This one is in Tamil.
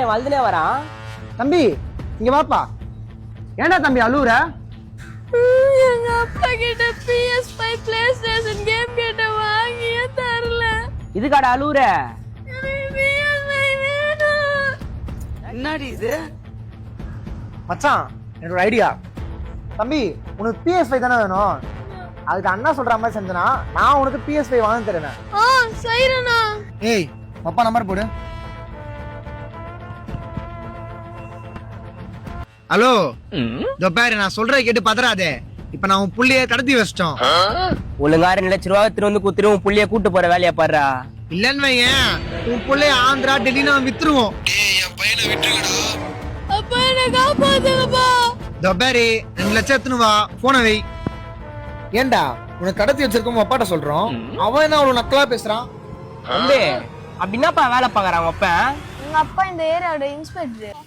இவன் அழுதுனே வரான்? தம்பி இங்க வாப்பா. ஏன்டா தம்பி அழுவுற? எங்க அப்பா கிட்ட PS5 PlayStation கேம் கேட்ட வாங்கியே தரல. இதுக்காடா அழுவுற? எனக்கு PS5 வேணும். என்னடி இது? மச்சான் என்னோட ஐடியா. தம்பி உனக்கு PS5 தானே வேணும்? அதுக்கு அண்ணா சொல்ற மாதிரி செஞ்சனா நான் உனக்கு PS5 வாங்கி தரேன். சரிண்ணா. ஏய் அப்பா நம்பர் போடு. ஹலோ இதோ பாரு, நான் சொல்றதை கேட்டு பதறாதே. இப்ப நான் உன் புள்ளைய கடத்தி வச்சிட்டோம். ஒழுங்கா 2 லட்சம் ரூபா எடுத்துட்டு வந்து குத்துரு, உன் புள்ளைய கூட்டு போற வேலையா பாடுறா. இல்லன்னு வையன் உன் புள்ளைய ஆந்திரா டெல்லி நான் வித்துருவோம். என் பையனை விட்டுருக்கடா. அப்பா என்ன காப்பாத்துங்கப்பா. இதோ பாரு 2 லட்சம் எடுத்துன்னு வா, போன வை. ஏண்டா உனக்கு கடத்தி வச்சிருக்கோம் அப்பாட்ட சொல்றோம், அவன் என்ன அவ்வளவு நக்கலா பேசுறான்? தம்பி அப்படின்னாப்பா வேலை பாக்குறான் அப்ப? எங்க அப்பா இந்த ஏரியாவோட இன்ஸ்பெக்டர்.